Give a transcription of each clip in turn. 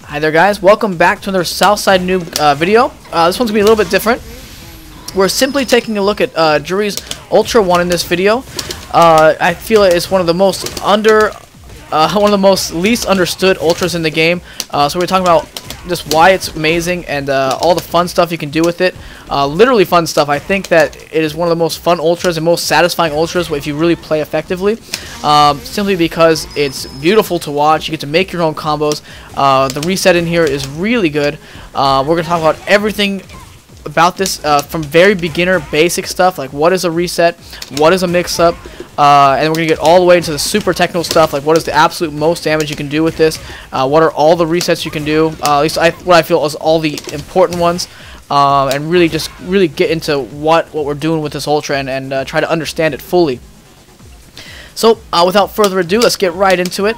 Hi there guys, welcome back to another Southside Noob video. This one's going to be a little bit different. We're simply taking a look at Juri's Ultra 1 in this video. I feel it's one of the most least understood Ultras in the game. So we're talking about just why it's amazing and all the fun stuff you can do with it. Literally fun stuff. I think that it is one of the most fun Ultras and most satisfying Ultras if you really play effectively. Simply because it's beautiful to watch. You get to make your own combos. The reset in here is really good. We're going to talk about everything about this from very beginner basic stuff, like what is a reset, what is a mix-up, and we're going to get all the way into the super technical stuff, like what is the absolute most damage you can do with this, what are all the resets you can do, at least what I feel is all the important ones, and really get into what we're doing with this Ultra and try to understand it fully. So without further ado, let's get right into it.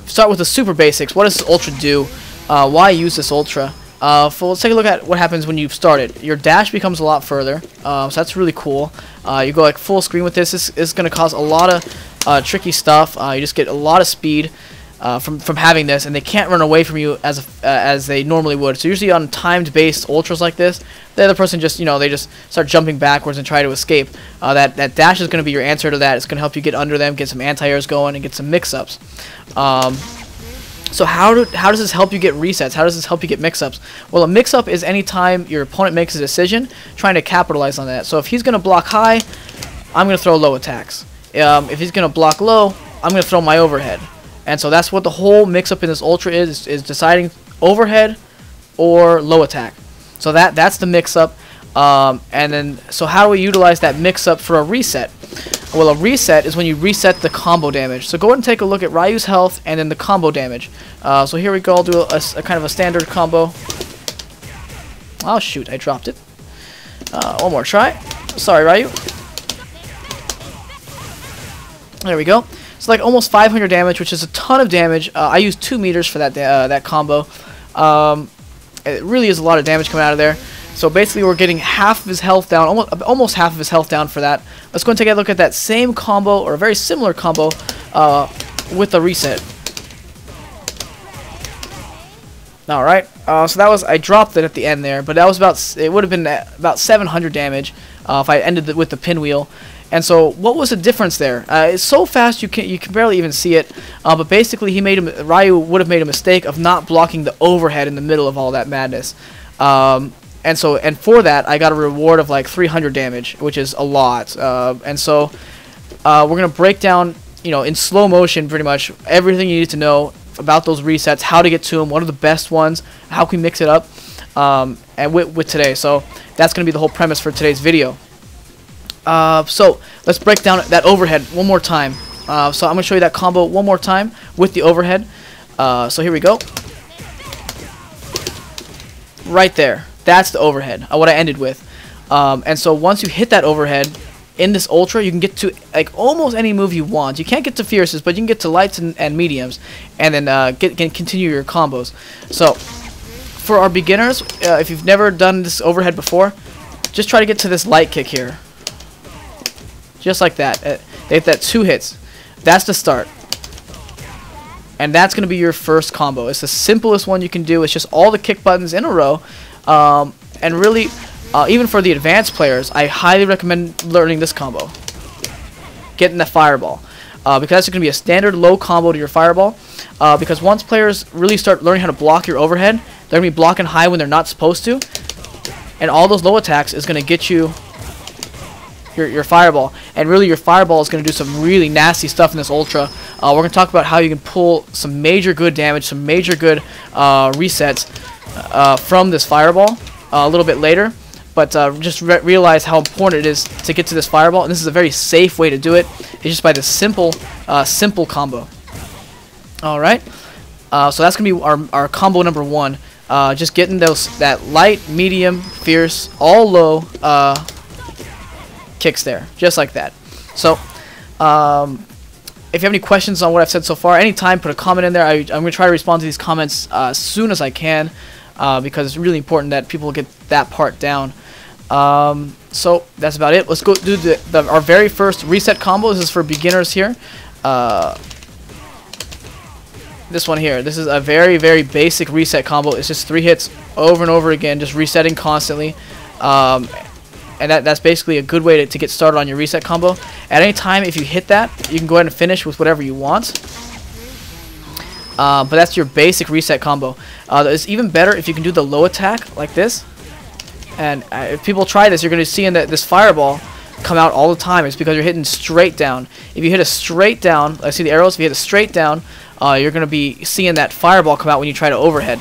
Start with the super basics. What does this Ultra do? Why use this Ultra? Let's take a look at what happens when you start it. Your dash becomes a lot further, so that's really cool. You go like full screen with this. This is going to cause a lot of tricky stuff. You just get a lot of speed from having this, and they can't run away from you as they normally would. So usually on timed based Ultras like this, the other person just they just start jumping backwards and try to escape. That dash is going to be your answer to that. It's going to help you get under them, get some anti-airs going, and get some mix-ups. So how does this help you get resets? How does this help you get mix-ups? Well, a mix-up is any time your opponent makes a decision trying to capitalize on that. So if he's going to block high, I'm going to throw low attacks. If he's going to block low, I'm going to throw my overhead. And so that's what the whole mix-up in this Ultra is deciding overhead or low attack. So that's the mix-up. And then, so how do we utilize that mix-up for a reset? Well, a reset is when you reset the combo damage. So go ahead and take a look at Ryu's health and then the combo damage. So here we go. I'll do a kind of a standard combo. Oh shoot, I dropped it. One more try. Sorry, Ryu. There we go. It's like almost 500 damage, which is a ton of damage. I used 2 meters for that combo. It really is a lot of damage coming out of there. So basically we're getting half of his health down, almost half of his health down for that. Let's go and take a look at that same combo, or a very similar combo, with the reset. Alright, so that was, I dropped it at the end there, but that was it would have been about 700 damage if I ended with the pinwheel. And so what was the difference there? It's so fast you can barely even see it, but basically Ryu would have made a mistake of not blocking the overhead in the middle of all that madness. And for that, I got a reward of like 300 damage, which is a lot. And so we're going to break down, in slow motion, pretty much everything you need to know about those resets, how to get to them, what are the best ones, how can we mix it up, and with today. So that's going to be the whole premise for today's video. So let's break down that overhead one more time. So I'm going to show you that combo one more time with the overhead. So here we go. Right there. That's the overhead, what I ended with. And so once you hit that overhead in this Ultra, you can get to like almost any move you want. You can't get to fierces, but you can get to lights and mediums, and then continue your combos. So for our beginners, if you've never done this overhead before, just try to get to this light kick here. Just like that. They hit that 2 hits. That's the start. And that's going to be your first combo. It's the simplest one you can do. It's just all the kick buttons in a row. And really, even for the advanced players, I highly recommend learning this combo. Getting the fireball. Because that's going to be a standard low combo to your fireball. Because once players really start learning how to block your overhead, they're going to be blocking high when they're not supposed to. And all those low attacks is going to get you your fireball. And really, your fireball is going to do some really nasty stuff in this Ultra. We're going to talk about how you can pull some major good damage, some major good resets from this fireball a little bit later, but just realize how important it is to get to this fireball, and this is a very safe way to do it. It's just by the simple combo. Alright, so that's gonna be our combo number 1. Just getting that light, medium, fierce, all low kicks there, just like that. So if you have any questions on what I've said so far, anytime, put a comment in there. I'm going to try to respond to these comments as soon as I can, because it's really important that people get that part down. So that's about it. Let's go do our very first reset combo. This is for beginners here. this one here. This is a very, very basic reset combo. It's just 3 hits over and over again, just resetting constantly. And that's basically a good way to get started on your reset combo. At any time, if you hit that, you can go ahead and finish with whatever you want. But that's your basic reset combo. It's even better if you can do the low attack like this. And if people try this, you're going to see in this fireball come out all the time. It's because you're hitting straight down. If you hit a straight down, I see the arrows. If you hit a straight down, you're going to be seeing that fireball come out when you try to overhead.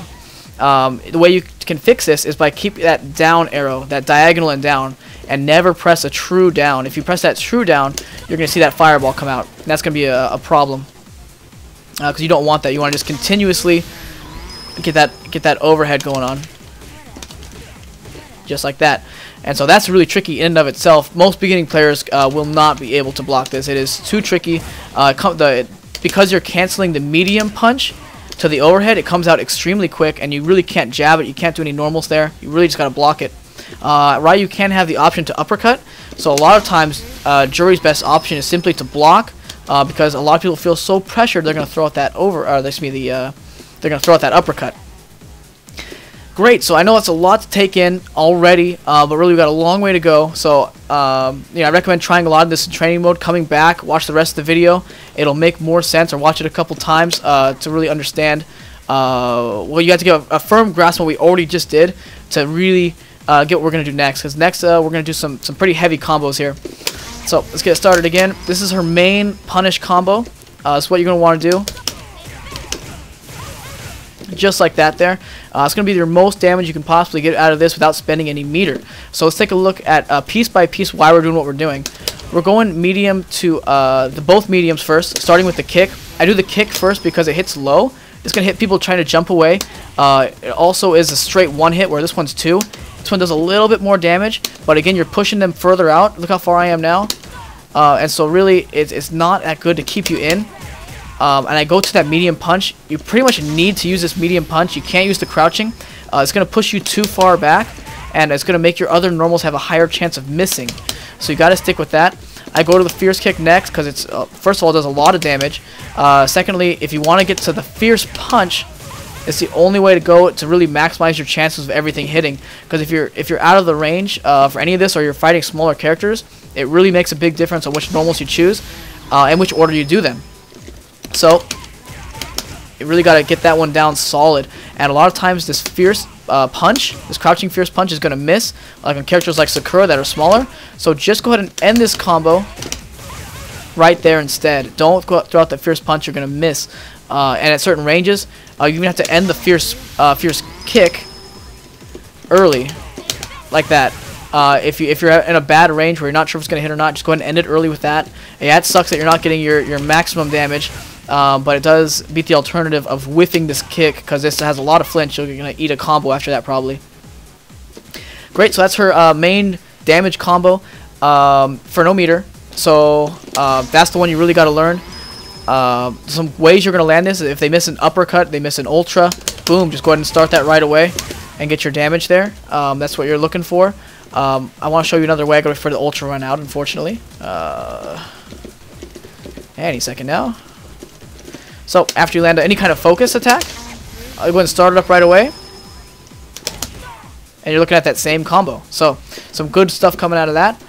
The way you can fix this is by keeping that down arrow, that diagonal and down, and never press a true down. If you press that true down, you're going to see that fireball come out. And that's going to be a problem, because you don't want that. You want to just continuously get that overhead going on, just like that. And so that's really tricky in and of itself. Most beginning players will not be able to block this. It is too tricky. Because you're canceling the medium punch to the overhead, it comes out extremely quick, and you really can't jab it. You can't do any normals there. You really just got to block it. Ryu can have the option to uppercut. So a lot of times, Juri's best option is simply to block, because a lot of people feel so pressured they're going to throw out that they're going to throw out that uppercut. Great, so I know it's a lot to take in already, but really we've got a long way to go. So I recommend trying a lot of this in training mode, coming back, watch the rest of the video. It'll make more sense, or watch it a couple times to really understand. Well, you have to get a firm grasp on what we already just did to really get what we're going to do next. Because next we're going to do some pretty heavy combos here. So let's get started again. This is her main punish combo. That's what you're going to want to do. Just like that there. It's going to be your most damage you can possibly get out of this without spending any meter. So let's take a look at piece by piece why we're doing what we're doing. We're going medium to both mediums first, starting with the kick. I do the kick first because it hits low. It's going to hit people trying to jump away. It also is a straight one hit, where this one's 2. This one does a little bit more damage, but again, you're pushing them further out. Look how far I am now. And so really, it's not that good to keep you in. And I go to that medium punch. You pretty much need to use this medium punch. You can't use the crouching. It's going to push you too far back, and it's going to make your other normals have a higher chance of missing. So you got to stick with that. I go to the fierce kick next because it's first of all, it does a lot of damage. Secondly, if you want to get to the fierce punch, it's the only way to go to really maximize your chances of everything hitting. Because if you're out of the range for any of this, or you're fighting smaller characters, it really makes a big difference on which normals you choose and which order you do them. So you really got to get that one down solid. And a lot of times this fierce punch, this crouching fierce punch, is going to miss, like on characters like Sakura that are smaller. So just go ahead and end this combo right there instead. Don't go throw out the fierce punch, you're going to miss. And at certain ranges, you even have to end the fierce kick early, like that. If you're in a bad range where you're not sure if it's going to hit or not, just go ahead and end it early with that. Yeah, it sucks that you're not getting your maximum damage, but it does beat the alternative of whiffing this kick, because this has a lot of flinch. You're going to eat a combo after that probably. Great, so that's her main damage combo for no meter. So that's the one you really got to learn. Some ways you're going to land this: if they miss an uppercut, they miss an ultra, boom, just go ahead and start that right away and get your damage there. That's what you're looking for. I want to show you another way. I got to wait for the ultra run out, unfortunately. Any second now. So after you land any kind of focus attack, I'll go ahead and start it up right away. And you're looking at that same combo. So some good stuff coming out of that.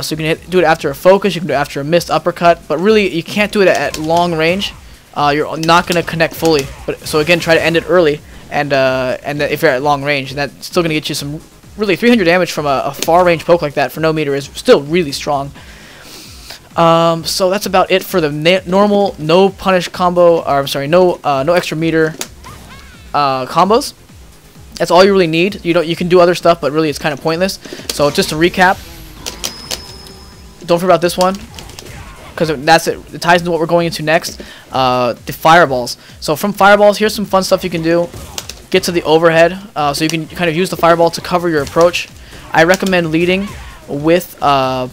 So you can do it after a focus, you can do it after a missed uppercut, but really you can't do it at long range. You're not going to connect fully. So again, try to end it early, and if you're at long range, and that's still going to get you some really 300 damage from a far range poke like that for no meter is still really strong. So that's about it for the normal no punish combo, or I'm sorry, no extra meter combos. That's all you really need. You can do other stuff, but really it's kind of pointless. So just to recap, don't forget about this one, because that's it. It ties into what we're going into next. The fireballs. So from fireballs, here's some fun stuff you can do. Get to the overhead, so you can kind of use the fireball to cover your approach. I recommend leading with I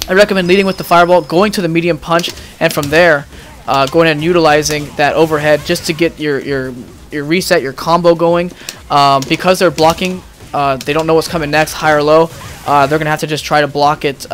recommend leading with the fireball, going to the medium punch, and from there going and utilizing that overhead just to get your reset, your combo going. Because they're blocking, they don't know what's coming next, high or low. They're gonna have to just try to block it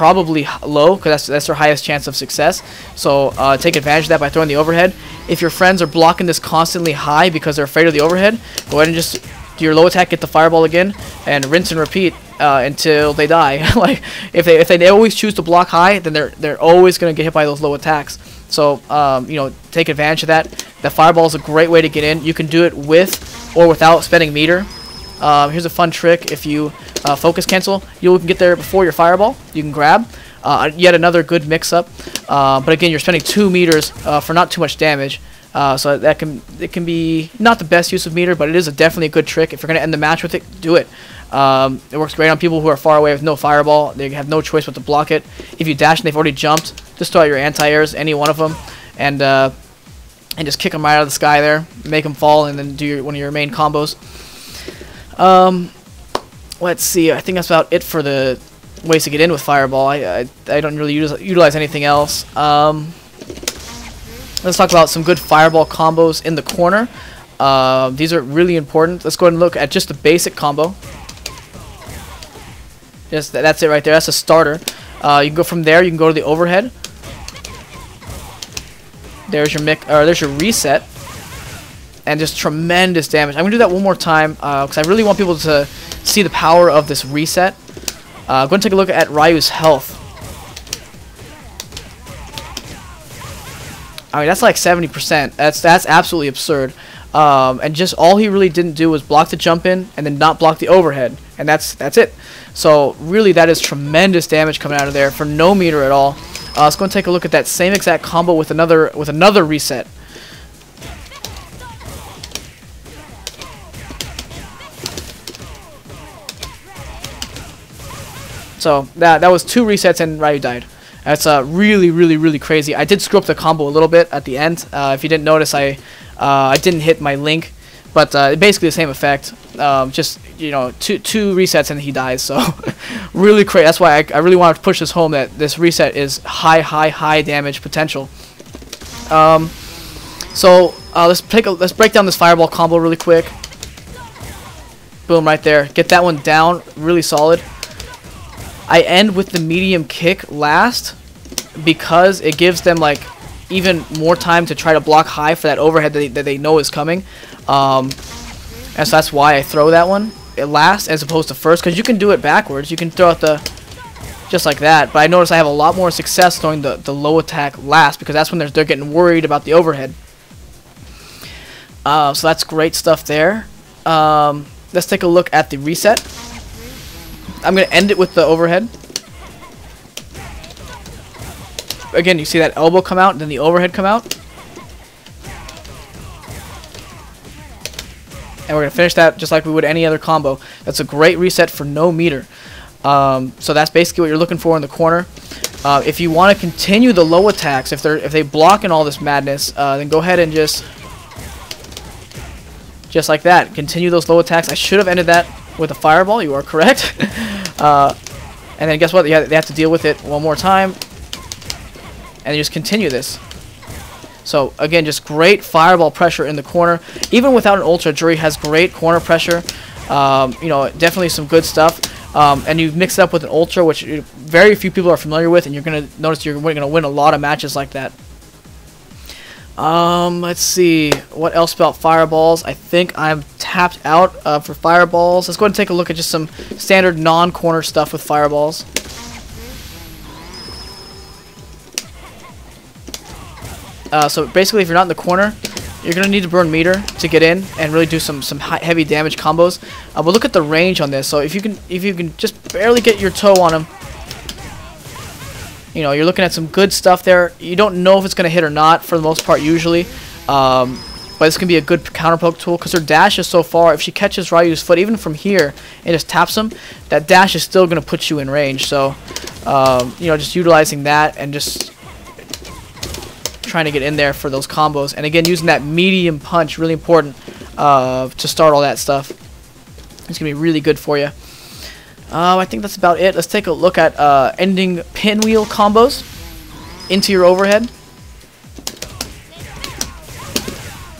probably low, because that's their highest chance of success. So take advantage of that by throwing the overhead. If your friends are blocking this constantly high because they're afraid of the overhead, go ahead and just do your low attack, get the fireball again, and rinse and repeat until they die. Like if they always choose to block high, then they're always going to get hit by those low attacks. So you know, take advantage of that. The fireball is a great way to get in. You can do it with or without spending meter. Here's a fun trick. If you focus cancel, you can get there before your fireball. You can grab. Yet another good mix-up. But again, you're spending 2 meters for not too much damage. So it can be not the best use of meter, but it is definitely a good trick. If you're going to end the match with it, do it. It works great on people who are far away with no fireball. They have no choice but to block it. If you dash and they've already jumped, just throw out your anti-airs, any one of them, and just kick them right out of the sky there, make them fall, and then do one of your main combos. Let's see. I think that's about it for the ways to get in with fireball. I don't really utilize anything else. Let's talk about some good fireball combos in the corner. These are really important. Let's go ahead and look at just the basic combo. Just that's it right there. That's a starter. You can go from there. You can go to the overhead. There's your reset, and just tremendous damage. I'm gonna do that one more time because I really want people to see the power of this reset. Go ahead and take a look at Ryu's health. I mean, that's like 70%. That's absolutely absurd. And just all he really didn't do was block the jump in and then not block the overhead, and that's it. So really, that is tremendous damage coming out of there for no meter at all. Let's go and take a look at that same exact combo with another reset. So that was 2 resets and Ryu died. That's really crazy. I did screw up the combo a little bit at the end. If you didn't notice, I didn't hit my link, but basically the same effect. Just, you know, two resets and he dies. So really crazy. That's why I really wanted to push this home, that this reset is high damage potential. So let's break down this fireball combo really quick. Boom, right there. Get that one down, really solid. I end with the medium kick last because it gives them like even more time to try to block high for that overhead that they know is coming. And so that's why I throw that one last as opposed to first, because you can do it backwards. You can throw out just like that. But I notice I have a lot more success throwing the low attack last, because that's when they're getting worried about the overhead. So that's great stuff there. Let's take a look at the reset. I'm going to end it with the overhead. Again, you see that elbow come out, then the overhead come out. And we're going to finish that just like we would any other combo. That's a great reset for no meter. So that's basically what you're looking for in the corner. If you want to continue the low attacks, if they block in all this madness, then go ahead and just like that, continue those low attacks. I should have ended that with a fireball. You are correct. And then guess what? They have to deal with it one more time, and you just continue this. So again, just great fireball pressure in the corner. Even without an ultra, Juri has great corner pressure. You know, definitely some good stuff. And you mix it up with an ultra, which very few people are familiar with, and you're gonna notice you're gonna win a lot of matches like that. Let's see what else about fireballs. I think I'm tapped out for fireballs. Let's go ahead and take a look at just some standard non-corner stuff with fireballs. So basically, if you're not in the corner, you're gonna need to burn meter to get in and really do some heavy damage combos. But look at the range on this. So if you can just barely get your toe on him, you know, you're looking at some good stuff there. You don't know if it's going to hit or not for the most part usually. But this can be a good counter poke tool because her dash is so far. If she catches Ryu's foot even from here and just taps him, that dash is still going to put you in range. So, you know, just utilizing that and just trying to get in there for those combos. And again, using that medium punch, really important to start all that stuff. It's going to be really good for you. I think that's about it. Let's take a look at ending pinwheel combos into your overhead.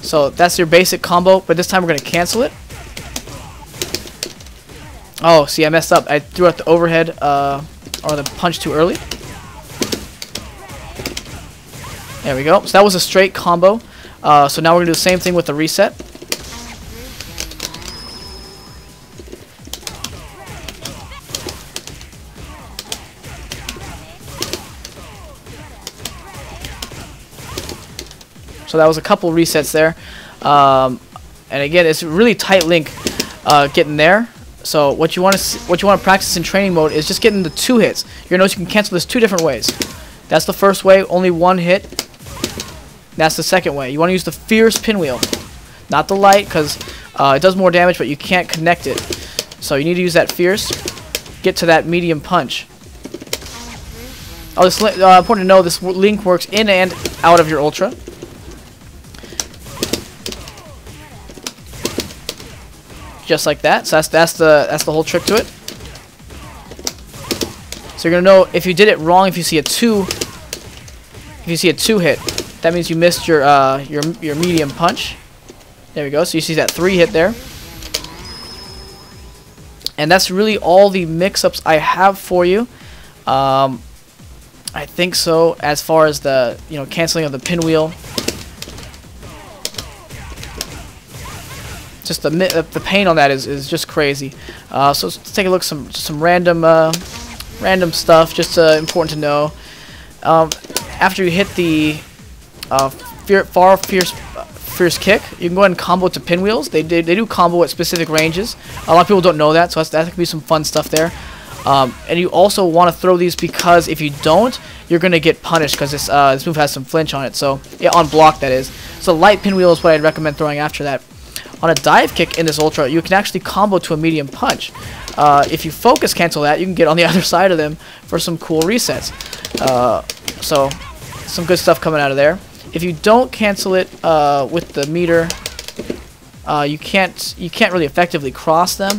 So that's your basic combo, but this time we're going to cancel it. Oh, see, I messed up. I threw out the overhead. or the punch too early. There we go. So that was a straight combo. So now we're going to do the same thing with the reset. So that was a couple resets there. And again, it's a really tight link getting there. So what you want to practice in training mode is just getting the 2 hits. You're gonna notice you can cancel this 2 different ways. That's the first way, only 1 hit. That's the second way. You want to use the fierce pinwheel, not the light, because it does more damage, but you can't connect it. So you need to use that fierce. Get to that medium punch. Oh, this important to know, this link works in and out of your ultra. Just like that. So that's the whole trick to it. So you're gonna know if you did it wrong. If you see a 2 hit, that means you missed your medium punch. There we go. So you see that 3 hit there. And that's really all the mix-ups I have for you. I think so. As far as the canceling of the pinwheel. Just the pain on that is just crazy. So let's take a look at some random stuff, just important to know. After you hit the fierce kick, you can go ahead and combo to pinwheels. They do combo at specific ranges. A lot of people don't know that, so that could be some fun stuff there. And you also want to throw these because if you don't, you're gonna get punished because this move has some flinch on it. So yeah, on block that is. So light pinwheel is what I'd recommend throwing after that. On a dive kick in this ultra, you can actually combo to a medium punch. If you focus cancel that, you can get on the other side of them for some cool resets. So some good stuff coming out of there. If you don't cancel it with the meter, you can't really effectively cross them.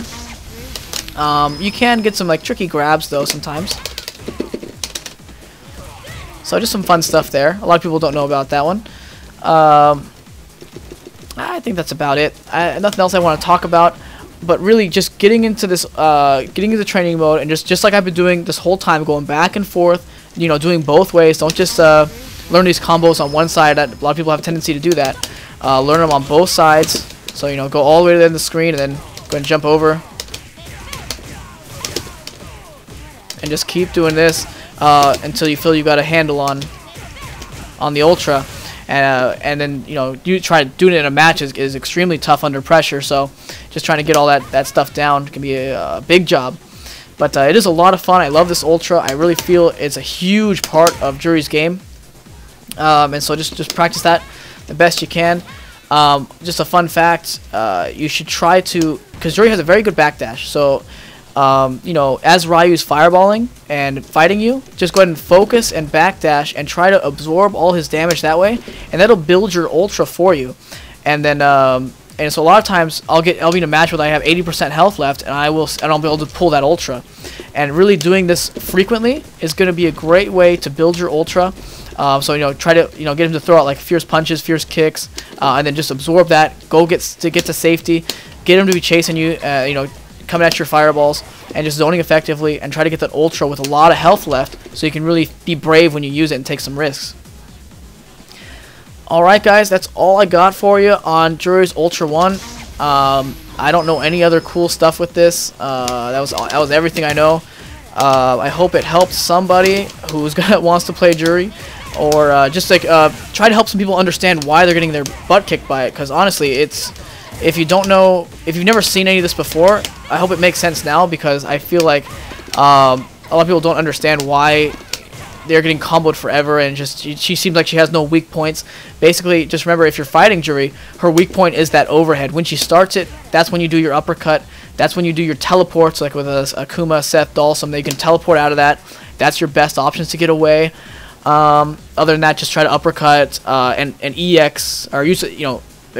You can get some tricky grabs though sometimes. So just some fun stuff there. A lot of people don't know about that one. I think that's about it. Nothing else I want to talk about, but really just getting into this, getting into training mode, and just like I've been doing this whole time, going back and forth, doing both ways. Don't just learn these combos on one side. A lot of people have a tendency to do that. Learn them on both sides. So go all the way to the end of the screen, and then go and jump over, and just keep doing this until you feel you got a handle on the ultra. And then you try doing it in a match is extremely tough under pressure. So just trying to get all that stuff down can be a big job. But it is a lot of fun. I love this ultra. I really feel it's a huge part of Juri's game. And so just practice that the best you can. Just a fun fact: you should try to, because Juri has a very good backdash. So as Ryu's fireballing and fighting you, just go ahead and focus and backdash and try to absorb all his damage that way, and that'll build your ultra for you. And then and so a lot of times I'll be in a match where I have 80% health left, and I'll be able to pull that ultra. And really doing this frequently is going to be a great way to build your ultra. So try to get him to throw out fierce punches, fierce kicks, and then just absorb that. Get to safety, get him to be chasing you. Coming at your fireballs and just zoning effectively, and try to get that ultra with a lot of health left so you can really be brave when you use it and take some risks. Alright guys, that's all I got for you on Juri's Ultra 1. I don't know any other cool stuff with this. That was everything I know. I hope it helps somebody who's wants to play Juri, or just try to help some people understand why they're getting their butt kicked by it, because honestly if you don't know, if you've never seen any of this before, I hope it makes sense now, because I feel like a lot of people don't understand why they're getting comboed forever, and she seems like she has no weak points. Basically, just remember, if you're fighting Juri, her weak point is that overhead. When she starts it, that's when you do your uppercut. That's when you do your teleports, like with Akuma, Seth, Dalsum. They can teleport out of that. That's your best options to get away. Other than that, just try to uppercut and EX, or use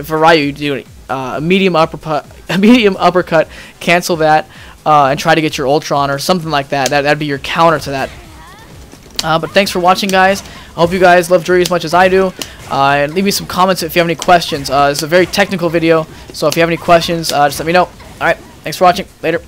for Ryu, you do a medium uppercut, cancel that, and try to get your Ultra on or something like that. That'd be your counter to that. But thanks for watching, guys. I hope you guys love Juri as much as I do. And leave me some comments if you have any questions. This is a very technical video, so if you have any questions, just let me know. Alright, thanks for watching. Later.